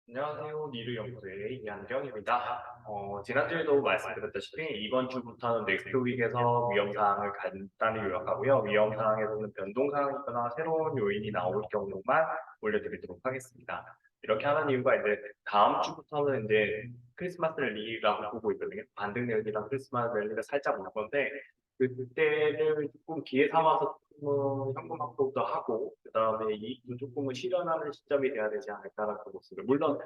안녕하세요. 니르연구소의 이한경입니다. 지난주에도 말씀드렸다시피 이번 주부터는 넥스트윅에서 위험사항을 간단히 요약하고요. 위험사항에서는 변동사항이거나 새로운 요인이 나올 경우만 올려드리도록 하겠습니다. 이렇게 하는 이유가 이제 다음 주부터는 이제 크리스마스 랠리라고 보고 있거든요. 반등 랠리랑 크리스마스 랠리가 살짝 올 건데 그때를 조금 기회 삼아서 조금은 현금 확보도 하고 그다음에 이익도 조금은 실현하는 시점이 돼야 되지 않을까라는 모습을 물론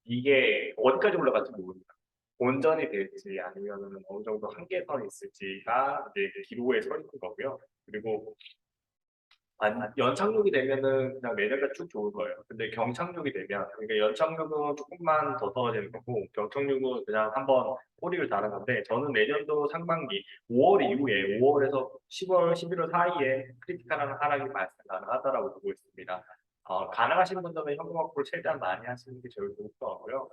이게 어디까지 올라갈지 모릅니다. 본전이 될지 아니면은 어느 정도 한계선이 있을지가 이제 기로에 서 있는 거고요. 그리고 연착륙이 되면은 그냥 내년까지 쭉 좋을 거예요. 근데 경착륙이 되면 그러니까 연착륙은 조금만 더 떨어지는 거고 경착륙은 그냥 한번 꼬리를 다는 건데 저는 내년도 상반기 5월 이후에 5월에서 10월, 11월 사이에 크리티컬한 하락이 발생 가능하다라고 보고 있습니다. 가능하신 분들은 현금 확보를 최대한 많이 하시는 게 제일 좋을 것 같고요.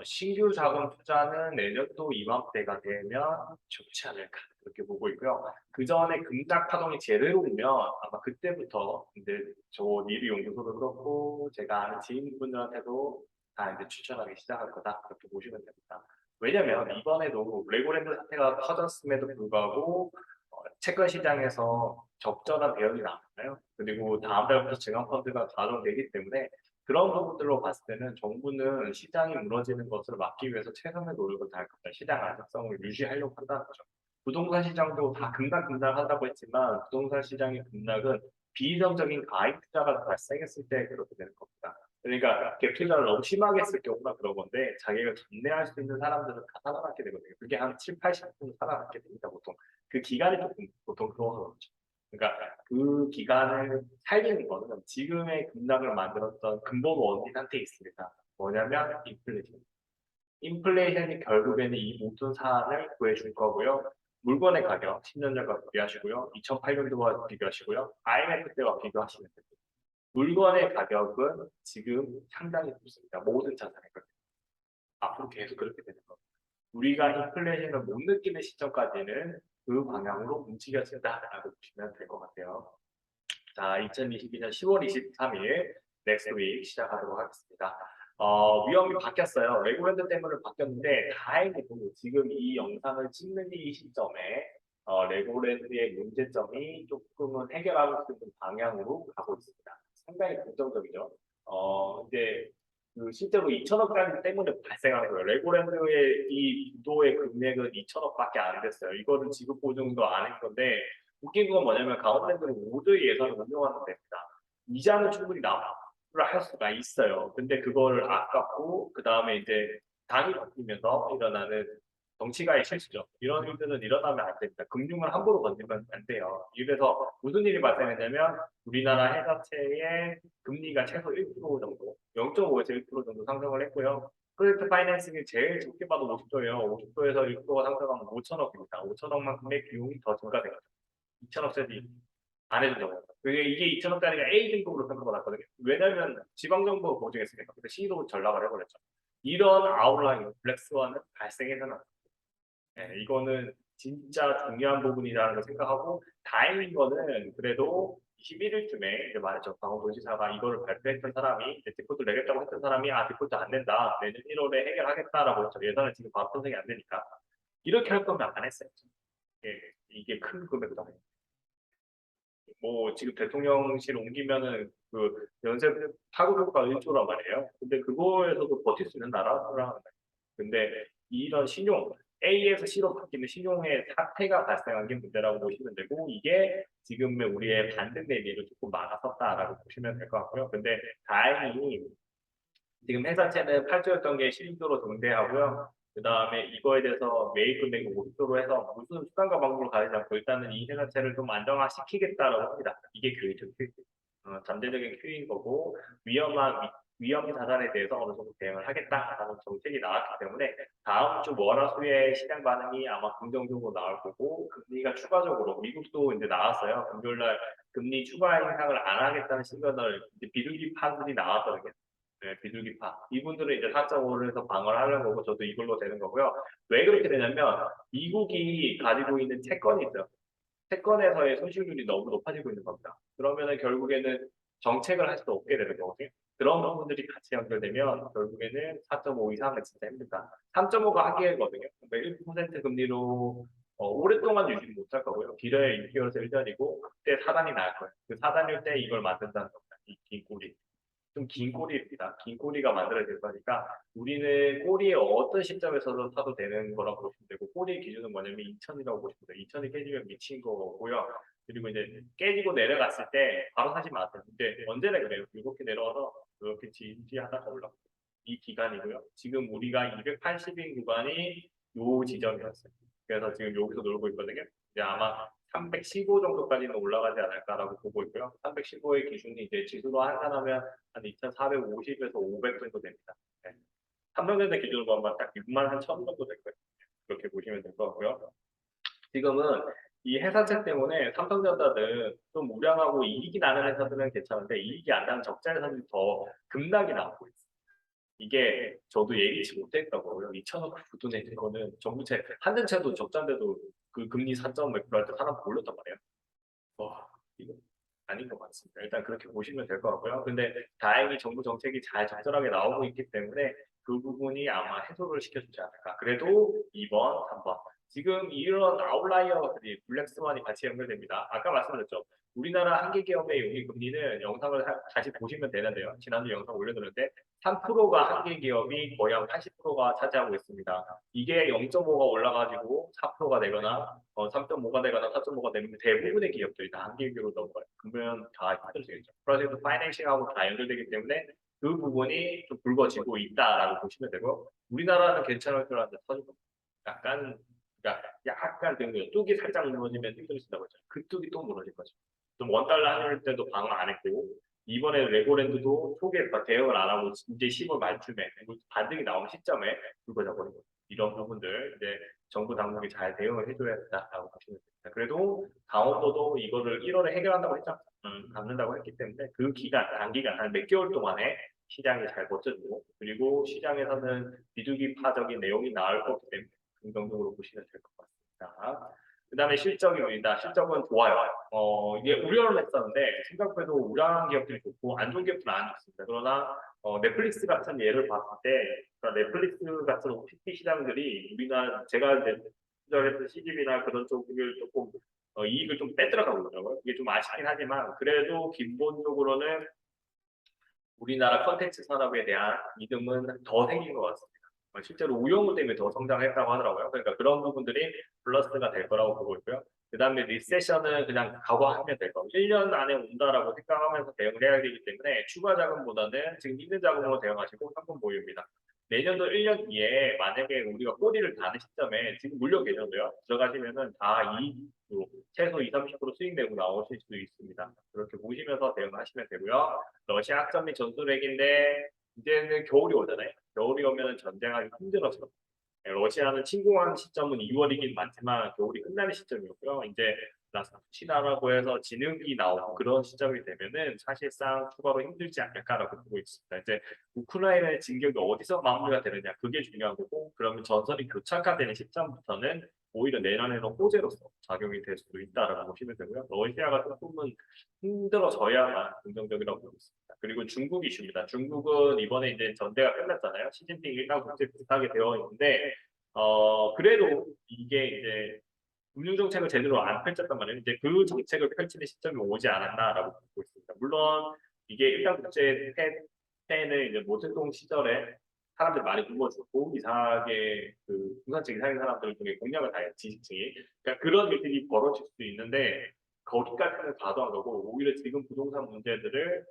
신규 자금 투자는 내년도 이맘때가 되면 좋지 않을까 그렇게 보고 있고요. 그 전에 금작 파동이 제대로 오면 아마 그때부터 이제 저 니리 연구소도 그렇고 제가 아는 지인분들한테도 다 이제 추천하기 시작할 거다 그렇게 보시면 됩니다. 왜냐면 이번에도 레고랜드 사태가 터졌음에도 불구하고 채권 시장에서 적절한 대응이 나왔잖아요. 그리고 다음 달부터 증강 펀드가 가동되기 때문에 그런 부분들로 봤을 때는 정부는 시장이 무너지는 것을 막기 위해서 최선의 노력을 다할 겁니다. 시장 안정성을 유지하려고 한다는 거죠. 부동산 시장도 다 급락하다고 했지만 부동산 시장의 급락은 비이성적인 가입 투자가 발생했을 때 그렇게 되는 겁니다. 그러니까 갭 투자를 너무 심하게 했을 경우가 그런 건데 자기가 감내할 수 있는 사람들은 다 살아남게 되거든요. 그게 한 7, 80% 살아남게 됩니다, 보통. 그 기간이 조금 보통 그러거든요. 그러니까 그 기간을 살리는 거는 지금의 급락을 만들었던 근본 원인한테 있습니다. 뭐냐면 인플레이션. 인플레이션이 결국에는 이 모든 사안을 구해줄 거고요. 물건의 가격, 10년 전과 비교하시고요. 2008년도와 비교하시고요. IMF 때와 비교하시면 됩니다. 물건의 가격은 지금 상당히 높습니다. 모든 자산의 가격. 앞으로 계속 그렇게 되는 겁니다. 우리가 인플레이션을 못 느끼는 시점까지는 그 방향으로 움직여진다라고 보시면 될 것 같아요. 자, 2022년 10월 23일 넥스트 윅 시작하도록 하겠습니다. 위험이 바뀌었어요. 레고랜드 때문에 바뀌었는데 다행히도 지금 이 영상을 찍는 이 시점에 레고랜드의 문제점이 조금은 해결할 수 있는 방향으로 가고 있습니다. 상당히 긍정적이죠. 이제 그 실제로 2천억까지 때문에 발생한 거예요. 레고랜드의 이 부도의 금액은 2천억밖에 안 됐어요. 이거를 지급 보증도 안 한 건데 웃긴 건 뭐냐면 강원랜드는 모두의 예산을 운용하는 데입니다. 이자는 충분히 납부를 할 수가 있어요. 근데 그거를 아깝고 그 다음에 이제 당이 바뀌면서 일어나는 정치가의 실수죠. 이런 일들은 일어나면 안 됩니다. 금융을 함부로 건드리면 안 돼요. 이래서 무슨 일이 발생했냐면 우리나라 회사채의 금리가 최소 1% 정도, 0.5에서 1% 정도 상승을 했고요. 프로젝트 파이낸싱이 제일 적게 봐도 50조예요. 50조에서 1%가 상승하면 5천억입니다. 5천억만큼의 비용이 더 증가된 거죠. 2천억짜리 안 해준다고. 그게 이게 2천억짜리가 A 등급으로 평가받았거든요. 왜냐면 지방정부가 보증했으니까. 근데 C도 전락을 해버렸죠. 이런 아웃라인, 블랙스완은 발생해서는 네, 이거는 진짜 중요한 부분이라는 걸 생각하고 다행인 거는 그래도 21일쯤에 이제 말했죠. 강원도지사가 이거를 발표했던 사람이 디폴트 내겠다고 했던 사람이 디폴트 안 된다. 내년 1월에 해결하겠다라고 했죠. 예산은 지금 바로 편성이 안 되니까. 이렇게 할 거면 안 했어요. 예, 이게 큰 금액이다. 뭐 지금 대통령실 옮기면은 그 연쇄 파급효과 1조란 말이에요. 근데 그거에서도 버틸 수 있는 나라랑 근데 이런 신용 A에서 C로 바뀌는 신용의 사태가 발생한 게 문제라고 보시면 되고 이게 지금의 우리의 반등 대비를 조금 막았었다라고 보시면 될 것 같고요. 근데 다행히 지금 회사채는 8조였던 게 12조로 증대하고요. 그 다음에 이거에 대해서 매입 금액이 50조로 해서 무슨 수단과 방법으로 가리지 않고 일단은 이 회사채를 좀 안정화시키겠다라고 합니다. 이게 큐이죠, 큐이. 잠재적인 큐인 거고 위험 자산에 대해서 어느 정도 대응을 하겠다라는 정책이 나왔기 때문에 다음 주 월화수의 시장 반응이 아마 긍정적으로 나올 거고 금리가 추가적으로 미국도 이제 나왔어요. 금요일날 금리 추가 인상을 안 하겠다는 시그널 비둘기 파들이 나왔거든요. 네, 비둘기파. 이분들은 이제 4.5에서 방어를 하려는 거고, 저도 이걸로 되는 거고요. 왜 그렇게 되냐면, 미국이 가지고 있는 채권이 있죠. 채권에서의 손실률이 너무 높아지고 있는 겁니다. 그러면은 결국에는 정책을 할 수 없게 되는 거거든요. 그런 부분들이 같이 연결되면 결국에는 4.5 이상은 진짜 힘들다. 3.5가 한계거든요. 그러니까 1% 금리로 오랫동안 유지 못할 거고요. 길어야 6개월에서 1년이고 그때 사단이 날 거예요. 그 사단일 때 이걸 만든다는 겁니다. 이 긴 꼬리. 좀 긴 꼬리입니다. 긴 꼬리가 만들어질 거니까 우리는 꼬리에 어떤 시점에서도 타도 되는 거라고 보시면 되고 꼬리의 기준은 뭐냐면 2000이라고 보시면 돼요. 2000이 깨지면 미친 거고요. 그리고 이제 깨지고 내려갔을 때 바로 사지 마세요. 근데 언제나 그래요. 이렇게 내려와서 이렇게 지지하다가 올라가요. 이 기간이고요. 지금 우리가 280인 구간이 요 지점이었어요. 그래서 지금 여기서 놀고 있거든요. 이제 아마 315 정도까지는 올라가지 않을까라고 보고 있고요. 315의 기준이 이제 지수로 환산하면 한 2,450에서 500 정도 됩니다. 네. 삼성전자 기준으로 보면 딱 6만 한 1,000 정도 될 거예요. 그렇게 보시면 될 것 같고요. 지금은 이 회사채 때문에 삼성전자는 좀 우량하고 이익이 나는 회사들은 괜찮은데 이익이 안 나는 적자 회사들이 더 급락이 나오고 있어요. 이게 저도 예기치 못했다고요. 2천억 부도내는 거는 정부채 한전채도 적자인데도 그 금리 4점 몇 프로 할 때 사람 몰렸단 말이에요. 와, 이거 아닌 것 같습니다. 일단 그렇게 보시면 될 것 같고요. 근데 다행히 정부 정책이 잘 적절하게 나오고 있기 때문에 그 부분이 아마 해소를 시켜주지 않을까. 그래도 2번, 3번. 지금 이런 아웃라이어들이 블랙스완이 같이 연결됩니다. 아까 말씀드렸죠. 우리나라 한계 기업의 여기 금리는 영상을 다시 보시면 되는데요. 지난주 영상 올려드렸는데 3%가 한계 기업이 거의 한 80%가 차지하고 있습니다. 이게 0.5가 올라가지고 4%가 되거나 3.5가 되거나 4.5가 되면 대부분의 기업들이 다 한계기로 넘어가요. 그러면 다 힘들어지겠죠. 프로젝트 파이낸싱하고 다 연결되기 때문에 그 부분이 좀 굵어지고 있다라고 보시면 되고 우리나라는 괜찮을 줄 알았는데 터지고 약간 그러니까 약간 그 뚝이 살짝 무너지면 힘들어진다고 했죠. 그 뚝이 또 무너질 거죠. 좀 원달러 환율 때도 방어 안 했고 이번에 레고랜드도 초기에 대응을 안 하고 이제 10월 말쯤에 반등이 나온 시점에 굵어져 버린 거죠. 이런 부분들 이제 정부 당국이 잘 대응을 해줘야 된다라고 보시면 됩니다. 그래도 강원도도 이거를 1월에 해결한다고 했죠. 갚는다고 했기 때문에 그 기간, 단기간 한 몇 개월 동안에 시장이 잘 버텨주고 그리고 시장에서는 비둘기파적인 내용이 나올 거기 때문에 긍정적으로 보시면 될 것 같습니다. 그 다음에 실적입니다. 실적은 좋아요. 이게 우려를 했었는데 생각보다 우량한 기업들이 좋고 안 좋은 기업들은 안 좋습니다. 그러나 넷플릭스 같은 예를 봤을 때 그러니까 넷플릭스 같은 OTT 시장들이 우리나라 제가 이제 투자했던 CGV나 그런 쪽을 조금 이익을 좀 빼들어가고 있더라고요. 이게 좀 아쉽긴 하지만 그래도 기본적으로는 우리나라 컨텐츠 산업에 대한 믿음은 더 생긴 것 같습니다. 실제로 우영우 때문에 더 성장했다고 하더라고요. 그러니까 그런 부분들이 플러스가 될 거라고 보고 있고요. 그 다음에 리세션은 그냥 각오하면 될 거고 1년 안에 온다라고 생각하면서 대응을 해야 되기 때문에 추가 자금보다는 지금 있는 자금으로 대응하시고 상품 보유입니다. 내년도 1년 뒤에 만약에 우리가 꼬리를 다는 시점에 지금 물려 계셔도요. 들어가시면은 다 이익으로 최소 2, 30% 수익 내고 나오실 수 있습니다. 그렇게 보시면서 대응하시면 되고요. 러시아 학점 및 전술핵인데 이제는 겨울이 오잖아요. 겨울이 오면 전쟁하기 힘들어서 러시아는 침공한 시점은 2월이긴 맞지만 겨울이 끝나는 시점이었고요. 이제 라스푸치나라고 해서 진흙이 나오고 그런 시점이 되면은 사실상 추가로 힘들지 않을까라고 보고 있습니다. 이제 우크라이나의 진격이 어디서 마무리가 되느냐 그게 중요한 거고 그러면 전선이 교착화되는 시점부터는 오히려 내년에는 호재로서 작용이 될 수도 있다라고 보시면 되고요. 러시아가 조금은 힘들어져야만 긍정적이라고 보고 있습니다. 그리고 중국 이슈입니다. 중국은 이번에 이제 전대가 끝났잖아요. 시진핑 일당 국제 비슷하게 되어 있는데 그래도 이게 이제 금융정책을 제대로 안 펼쳤단 말이에요. 이제 그 정책을 펼치는 시점이 오지 않았나라고 보고 있습니다. 물론 이게 일당 국제 때는 이제 모택동 시절에 사람들 많이 굶어주고 이상하게 그 중산층 이상의 사람들 중에 공약을 다 해요. 지지층이. 그러니까 그런 일들이 벌어질 수 있는데 거기까지는 가도 안 가고 오히려 지금 부동산 문제들을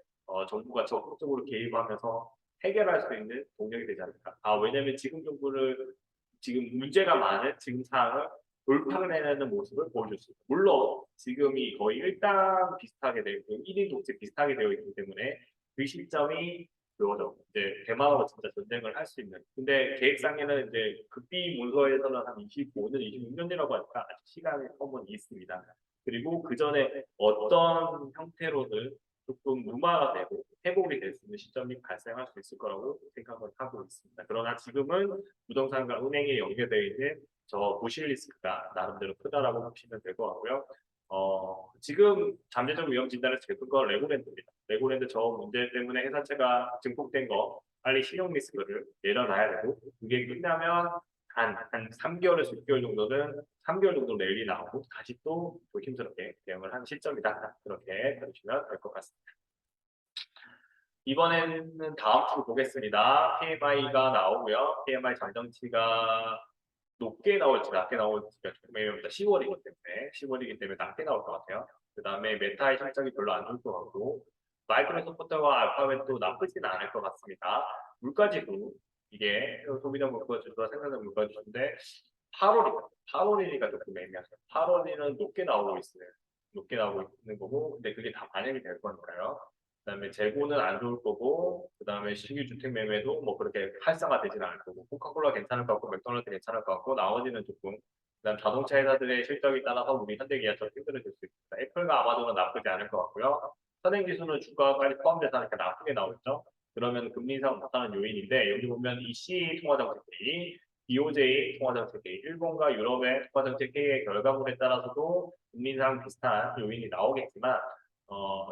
정부가 적극적으로 개입하면서 해결할 수 있는 동력이 되지 않을까. 왜냐면 지금 정부를 지금 문제가 많은 지금 상황을 돌파를 해내는 모습을 보여줬습니다. 물론 지금이 거의 일당 비슷하게 되어 있고 1인 독재 비슷하게 되어 있기 때문에 그 시점이 그거죠. 이제 대만하고 진짜 전쟁을 할 수 있는. 근데 계획상에는 이제 극비 문서에서는 한 25년, 26년이라고 하니까 아직 시간의 텀은 있습니다. 그리고 그 전에 어떤 형태로든 조금 무마가 되고 회복이 될 수 있는 시점이 발생할 수 있을 거라고 생각을 하고 있습니다. 그러나 지금은 부동산과 은행에 연계되어 있는 저 부실 리스크가 나름대로 크다라고 보시면 될 것 같고요. 지금 잠재적 위험 진단을 제출 건 레고랜드입니다. 레고랜드 저 문제 때문에 회사채가 증폭된 거 빨리 신용 리스크를 내려놔야 되고 그게 끝나면 한 3개월에서 6개월 정도는 3개월 정도 랠리 나오고 다시 또 조심스럽게 대응을 한 시점이다. 그렇게 봐주시면 될 것 같습니다. 이번에는 다음 주 보겠습니다. PMI가 나오고요. PMI 잠정치가 높게 나올지 낮게 나올지가 조금 10월이기 때문에 10월이기 때문에 낮게 나올 것 같아요. 그 다음에 메타의 실적이 별로 안 좋을 것 같고 마이크로소프트와 알파벳도 나쁘지는 않을 것 같습니다. 물가지수 이게 소비자 물가지수와 생산자 물가지수인데 8월이니까 조금 애매하죠. 8월에는 높게 나오고 있어요. 높게 나오고 있는 거고 근데 그게 다 반영이 될 거니까요. 그다음에 재고는 안 좋을 거고 그다음에 신규 주택 매매도 뭐 그렇게 활성화되지는 않을 거고 코카콜라 괜찮을 것 같고 맥도날드 괜찮을 것 같고 나머지는 조금 그다음 자동차 회사들의 실적에 따라서 우리 현대기아처럼 힘들어질 수 있습니다. 애플과 아마존은 나쁘지 않을 것 같고요. 선행지수는 주가까지 포함돼서 이렇게 나쁘게 나오죠. 그러면 금리 인상 못하는 요인인데 여기 보면 EC 통화정책회의, BOJ 통화정책회의, 일본과 유럽의 통화정책회의의 결과물에 따라서도 금리 인상 비슷한 요인이 나오겠지만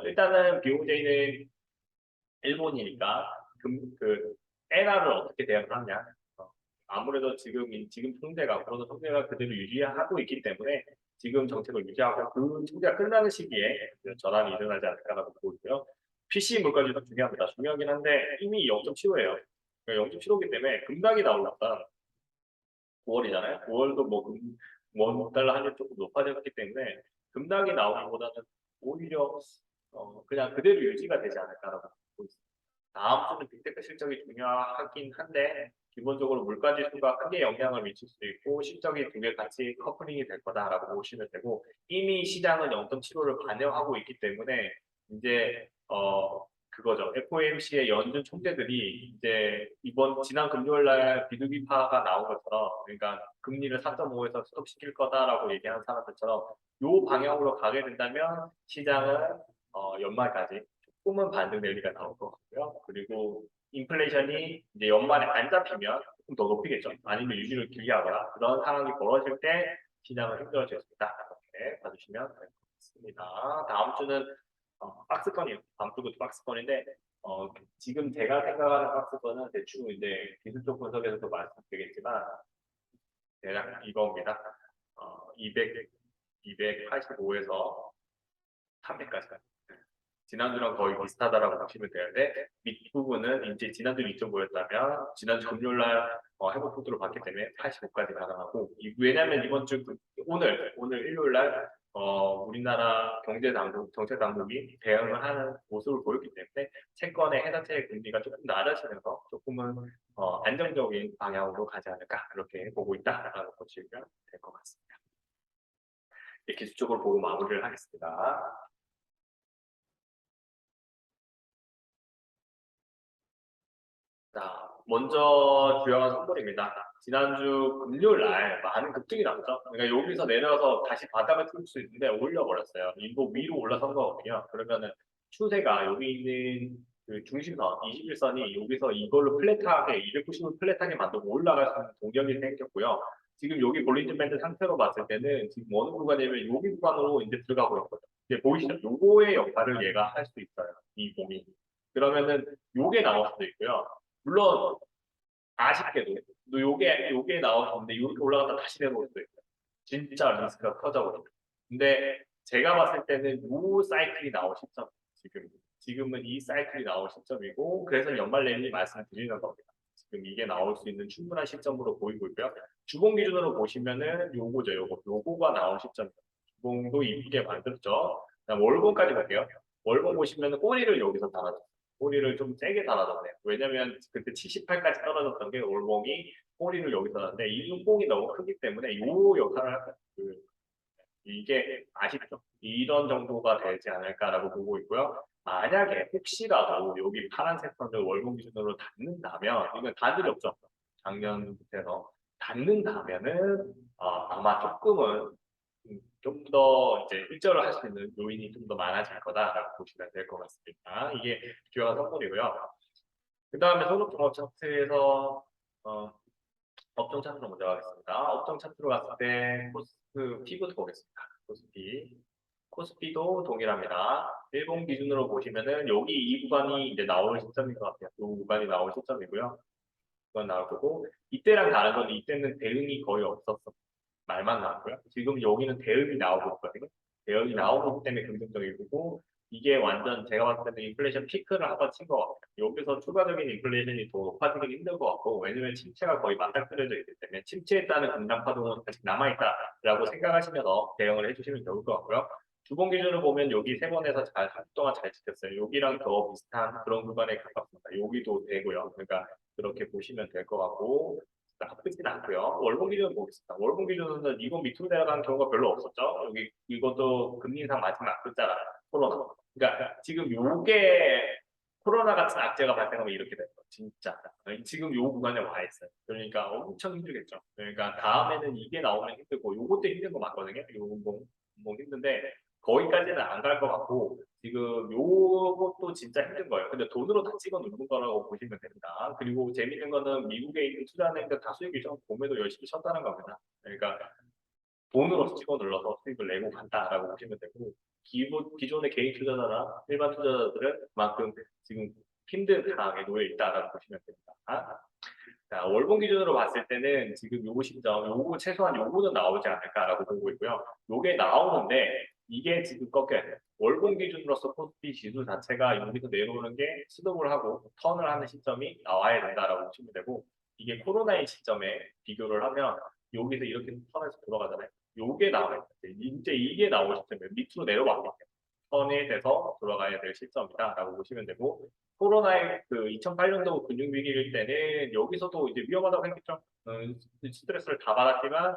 일단은 BOJ는 일본이니까 엔화를 어떻게 대응을 하냐. 아무래도 지금 통제가 앞으로도 통제가 그대로 유지하고 있기 때문에 지금 정책을 유지하고 그 통제가 끝나는 시기에 전환이 일어나지 않을까라고 보고 있고요. PC 물가지도 중요합니다. 중요하긴 한데 이미 0.75예요. 0.75이기 때문에 급락이 나올랐다. 9월이잖아요. 9월도 원 달러 환율 조금 높아졌기 때문에 급락이 나오기보다는 오히려 그냥 그대로 유지가 되지 않을까라고 보고 있습니다. 다음 주는 빅테크 실적이 중요하긴 한데 기본적으로 물가 지수가 크게 영향을 미칠 수도 있고 실적이 두 개 같이 커플링이 될 거다라고 보시면 되고 이미 시장은 0.75를 반영하고 있기 때문에 이제 그거죠. FOMC의 연준 총재들이 이제 지난 금요일 날 비둘기파가 나온 것처럼 그러니까 금리를 4.5에서 스톱시킬 거다라고 얘기하는 사람들처럼 요 방향으로 가게 된다면 시장은 연말까지 조금은 반등 랠리가 나올 것 같고요. 그리고 인플레이션이 이제 연말에 안 잡히면 조금 더 높이겠죠. 아니면 유지를 길게 하거나 그런 상황이 벌어질 때 시장은 힘들어질 수 있다. 이렇게 봐주시면 될 것 같습니다. 다음 주는 박스권이에요. 다음 주도 박스권인데 지금 제가 생각하는 박스권은 대충 이제 기술적 분석에서도 말씀드리겠지만 대략 이겁니다. 285에서 300까지 가요. 지난주랑 거의 비슷하다라고 보시면 되는데 밑부분은 이제 지난주 2.5였다면 지난주 금요일날 회복 속도를 봤기 때문에 85까지 가능하고 왜냐하면 이번 주 오늘 일요일날 우리나라 정책 당국이 대응을 하는 모습을 보였기 때문에 채권의 해당채의 금리가 조금 낮아지면서 조금은 안정적인 방향으로 가지 않을까 이렇게 보고 있다라고 보시면 될 것 같습니다. 기술적으로 보고 마무리를 하겠습니다. 자, 먼저 주요한 선물입니다. 지난주 금요일 날 많은 급등이 났죠. 그러니까 여기서 내려서 다시 바닥을 뚫을 수 있는데 올려버렸어요. 이거 위로 올라선 거거든요. 그러면은 추세가 여기 있는 그 중심선, 21선이 여기서 이걸로 플랫하게, 290을 플랫하게 만들고 올라갈 수 있는 동력이 생겼고요. 지금 여기 볼린저 밴드 상태로 봤을 때는 지금 어느 구간이면 여기 구간으로 이제 들어가고 있거든요. 이제 보이시죠? 요거의 역할을 얘가 할 수 있어요. 이 공이. 그러면은 요게 나올 수도 있고요. 물론 아쉽게도 요게 나오셨는데 이렇게 올라갔다 다시 내려올 수도 있어요. 진짜 리스크가 커져버려요. 근데 제가 봤을 때는 요 사이클이 나올 시점 지금은 이 사이클이 나올 시점이고 그래서 연말 내리 말씀드리는 겁니다. 지금 이게 나올 수 있는 충분한 시점으로 보이고 있고요. 주봉 기준으로 보시면은 요거죠. 요거가 나올 시점이에요. 주봉도 이쁘게 만들었죠. 그다음 월봉까지 볼게요. 월봉 보시면은 꼬리를 여기서 달아줬어요. 꼬리를 좀 세게 달아줬네요. 왜냐면 그때 78까지 떨어졌던 게 월봉이 꼬리를 여기서 하는데 이 눈뽕이 너무 크기 때문에 이 역할을 할 이게 아쉽죠. 이런 정도가 되지 않을까라고 보고 있고요. 만약에 혹시라도 여기 파란색 선을 월봉 기준으로 닿는다면 이건 닿을 일이 없죠. 작년부터 닿는다면은 아마 조금은 좀 더 이제 일절을 할 수 있는 요인이 좀 더 많아질 거다라고 보시면 될 것 같습니다. 이게 주요한 선물이고요. 그 다음에 소득종합 차트에서 업종 차트로 먼저 가겠습니다. 업종 차트로 갔을 때 코스피 피부터 보겠습니다. 코스피 코스피도 동일합니다. 일본 기준으로 보시면은 여기 이 구간이 이제 나올 시점인 것 같아요. 이 구간이 나올 시점이고요. 구간 나올 거고 이때랑 다른 건 이때는 대응이 거의 없었어. 말만 나왔고요. 지금 여기는 대응이 나오고 있거든요. 대응이 나오기 때문에 긍정적이고 이게 완전 제가 봤을 때는 인플레이션 피크를 한번 친 것 같아요. 여기서 추가적인 인플레이션이 더 높아지긴 힘든 것 같고 왜냐면 침체가 거의 맞닥뜨려져 있기 때문에 침체에 따른 급락 파동은 아직 남아있다라고 생각하시면서 대응을 해주시면 좋을 것 같고요. 주봉 기준으로 보면 여기 세 번에서 잘 3주 동안 잘 지켰어요. 여기랑 더 비슷한 그런 구간에 가깝습니다. 여기도 되고요. 그러니까 그렇게 보시면 될 것 같고 나쁘진 않고요. 월봉 기준은 보겠습니다. 월봉 기준은 이거 밑으로 내려가는 경우가 별로 없었죠. 여기 이것도 금리 인상 마지막 글자가 코로나. 그러니까 지금 요게 코로나 같은 악재가 발생하면 이렇게 돼요. 진짜. 지금 요 구간에 와 있어요. 그러니까 엄청 힘들겠죠. 그러니까 다음에는 이게 나오면 힘들고 요것도 힘든 거 맞거든요. 뭐 힘든데 거기까지는 안 갈 것 같고 지금 요것도 진짜 힘든 거예요. 근데 돈으로 다 찍어 누른 거라고 보시면 됩니다. 그리고 재밌는 거는 미국에 있는 투자하는 애들 다 수익이죠. 봄에도 열심히 쳤다는 겁니다. 그러니까 돈으로 찍어 눌러서 수익을 내고 간다라고 보시면 되고 기존의 개인 투자자나 일반 투자자들은 그만큼 지금 힘든 상황에 놓여 있다라고 보시면 됩니다. 자, 월봉 기준으로 봤을 때는 지금 요거 시점, 요거 최소한 요거는 나오지 않을까라고 보고 있고요. 요게 나오는데 이게 지금 꺾여야 돼요. 월봉 기준으로서 코스피 지수 자체가 여기서 내려오는 게 스톱을 하고 턴을 하는 시점이 나와야 된다라고 보시면 되고 이게 코로나의 시점에 비교를 하면 여기서 이렇게 턴에서 돌아가잖아요. 요게 나와야 돼요. 이제 이게 나올 시점이에요. 밑으로 내려왔기 때문에 턴에 돼서 돌아가야 될 시점이다라고 보시면 되고 코로나의 그 2008년도 금융위기일 때는 여기서도 이제 위험하다고 했겠죠. 스트레스를 다 받았지만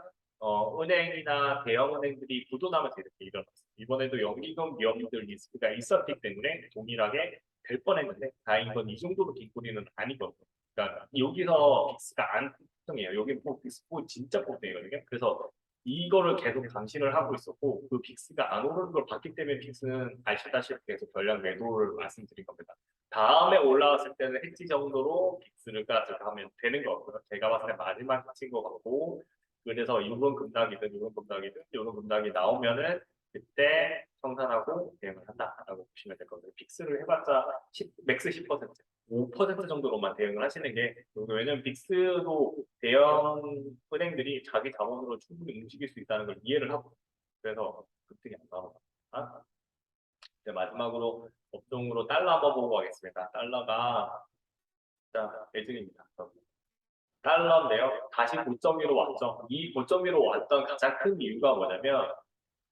은행이나 대형은행들이 부도나면서 이렇게 일어났어요. 이번에도 연기금 위험들 리스크가 있었기 때문에 동일하게 될 뻔했는데 다행인 건 이 정도로 긴 꼬리는 아니거든요. 그러니까 여기서 빅스가 안 폭등해요. 여기 빅스 진짜 폭등이거든요. 그래서 이거를 계속 감시를 하고 있었고 그 빅스가 안 오르는 걸 봤기 때문에 빅스는 아시다시피 계속 전략 매도를 말씀드린 겁니다. 다음에 올라왔을 때는 해지 정도로 빅스를 가면 되는 것 같고요. 제가 봤을 때 마지막 해치인 것 같고 그래서 이번 급락이든 이번 급락이든 이런 급락이 나오면은 그때 청산하고 대응을 한다라고 보시면 될 겁니다. 빅스를 해봤자 맥스 10%, 5% 정도로만 대응을 하시는 게 왜냐면 빅스도 대형 은행들이 자기 자본으로 충분히 움직일 수 있다는 걸 이해를 하고 그래서 급등이 안 나옵니다. 이제 마지막으로 업종으로 달러 한번 보고 가겠습니다. 달러가 진짜 매직입니다. 달러인데요. 다시 고점 위로 왔죠. 이 고점 위로 왔던 가장 큰 이유가 뭐냐면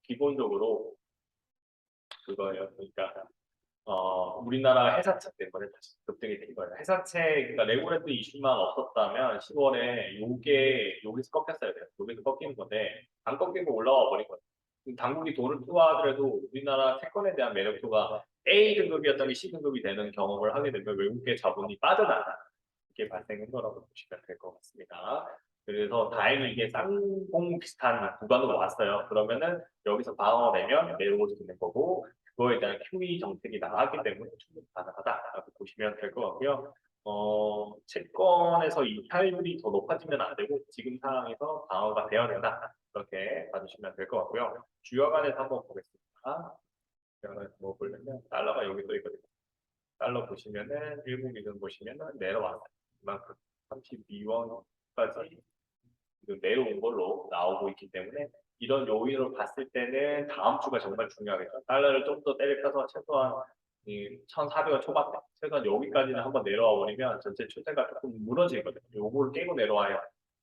기본적으로 그거예요. 그러니까 우리나라 회사채 때문에 다시 급등이 된 거예요. 회사채, 그러니까 레고랜드 이슈만 없었다면 10월에 요게 여기서 꺾였어야 돼요. 여기서 꺾이는 건데 안 꺾이고 올라와 버린 거예요. 당국이 돈을 투하하더라도 우리나라 채권에 대한 매력도가 A 등급이었던 게 C 등급이 되는 경험을 하게 되면 외국계 자본이 빠져나가는 게 발생한 거라고 보시면 될 것 같습니다. 그래서 다행히 이게 쌍봉 비슷한 구간으로 왔어요. 그러면은 여기서 방어되면 내려올 수 있는 거고 그거에 대한 QE 정책이 나왔기 때문에 충분히 가능하다라고 보시면 될 것 같고요. 채권에서 이탈률이 더 높아지면 안 되고 지금 상황에서 방어가 되어야 된다. 그렇게 봐주시면 될 것 같고요. 주요관에서 한번 보겠습니다. 주요관에서 뭐 보려면 달러가 여기 또 있거든요. 달러 보시면은 일본 기준 보시면은 내려왔어요. 그만큼 32원까지 내려온 걸로 나오고 있기 때문에 이런 요인을 봤을 때는 다음 주가 정말 중요하겠죠. 달러를 좀 더 때려펴서 최소한 1,400원 초반대, 최소한 여기까지는 한번 내려와 버리면 전체 추세가 조금 무너지거든요. 요거를 깨고 내려와요.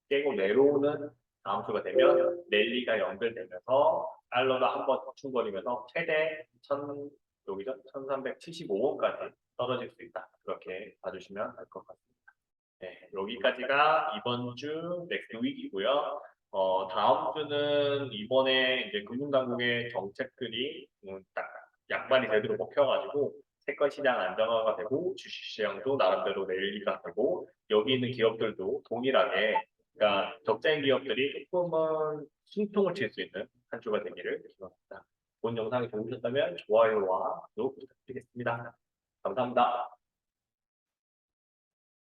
깨고 내려오는 다음 주가 되면 랠리가 연결되면서 달러가 한번 멈춤거리면서 최대 1,000 여기죠? 1,375원까지 떨어질 수 있다. 그렇게 봐주시면 될 것 같습니다. 네, 여기까지가 이번 주 넥스트 윅이고요. 다음 주는 이번에 이제 금융당국의 정책들이 딱 양반이 제대로 먹혀가지고 채권 시장 안정화가 되고 주식시장도 나름대로 랠리가 되고 여기 있는 기업들도 동일하게 그러니까 적자인 기업들이 조금은 숨통을 칠 수 있는 한 주가 되기를 기원합니다. 본 영상이 좋으셨다면 좋아요와 구독 부탁드리겠습니다. 감사합니다.